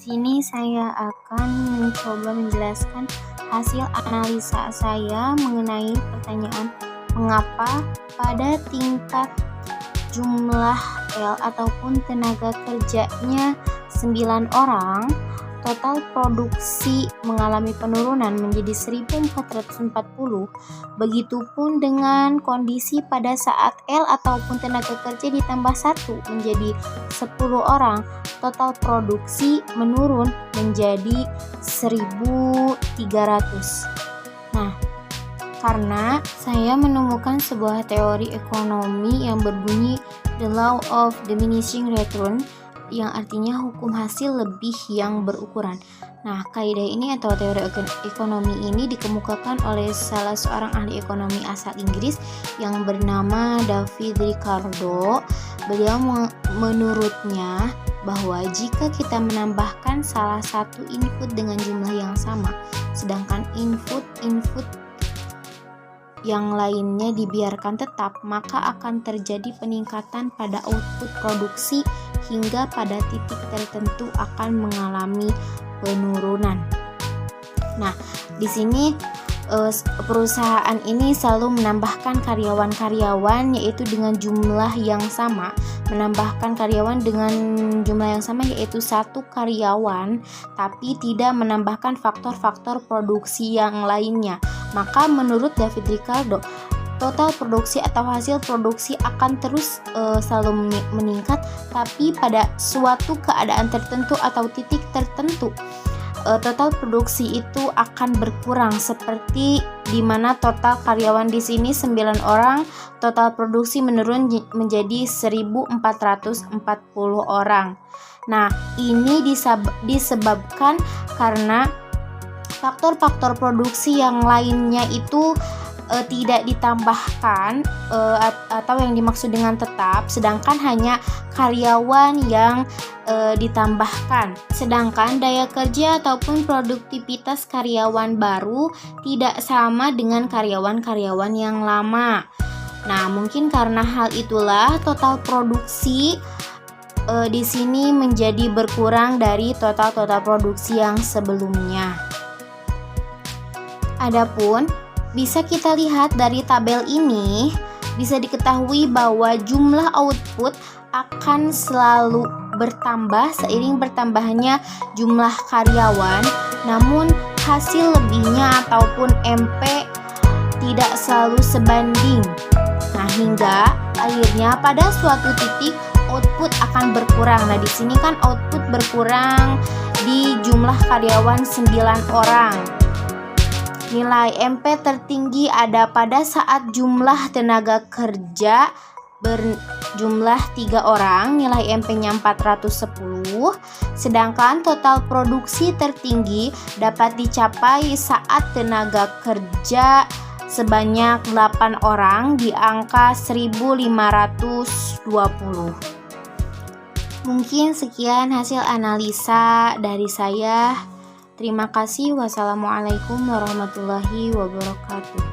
Sini saya akan mencoba menjelaskan hasil analisa saya mengenai pertanyaan mengapa pada tingkat jumlah L ataupun tenaga kerjanya 9 orang, total produksi mengalami penurunan menjadi 1440. Begitupun dengan kondisi pada saat L ataupun tenaga kerja ditambah 1 menjadi 10 orang, total produksi menurun menjadi 1300. Nah, karena saya menemukan sebuah teori ekonomi yang berbunyi the law of diminishing return, yang artinya hukum hasil lebih yang berukuran. Nah, kaidah ini atau teori ekonomi ini dikemukakan oleh salah seorang ahli ekonomi asal Inggris yang bernama David Ricardo. Beliau menurutnya bahwa jika kita menambahkan salah satu input dengan jumlah yang sama, sedangkan input yang lainnya dibiarkan tetap, maka akan terjadi peningkatan pada output produksi hingga pada titik tertentu akan mengalami penurunan. Nah, di sini perusahaan ini selalu menambahkan karyawan-karyawan yaitu dengan jumlah yang sama, menambahkan karyawan dengan jumlah yang sama yaitu 1 karyawan, tapi tidak menambahkan faktor-faktor produksi yang lainnya. Maka menurut David Ricardo, total produksi atau hasil produksi akan terus selalu meningkat, tapi pada suatu keadaan tertentu atau titik tertentu total produksi itu akan berkurang, seperti di mana total karyawan di sini 9 orang, total produksi menurun menjadi 1440 orang. Nah, ini disebabkan karena faktor-faktor produksi yang lainnya itu tidak ditambahkan atau yang dimaksud dengan tetap, sedangkan hanya karyawan yang ditambahkan. Sedangkan daya kerja ataupun produktivitas karyawan baru tidak sama dengan karyawan-karyawan yang lama. Nah, mungkin karena hal itulah total produksi di sini menjadi berkurang dari total produksi yang sebelumnya. Adapun bisa kita lihat dari tabel ini, bisa diketahui bahwa jumlah output akan selalu bertambah seiring bertambahnya jumlah karyawan, namun hasil lebihnya ataupun MP tidak selalu sebanding. Nah, hingga akhirnya pada suatu titik output akan berkurang. Nah, di sini kan output berkurang di jumlah karyawan 9 orang. Nilai MP tertinggi ada pada saat jumlah tenaga kerja berjumlah 3 orang, nilai MP-nya 410. Sedangkan total produksi tertinggi dapat dicapai saat tenaga kerja sebanyak 8 orang di angka 1520. Mungkin sekian hasil analisa dari saya. Terima kasih. Wassalamualaikum warahmatullahi wabarakatuh.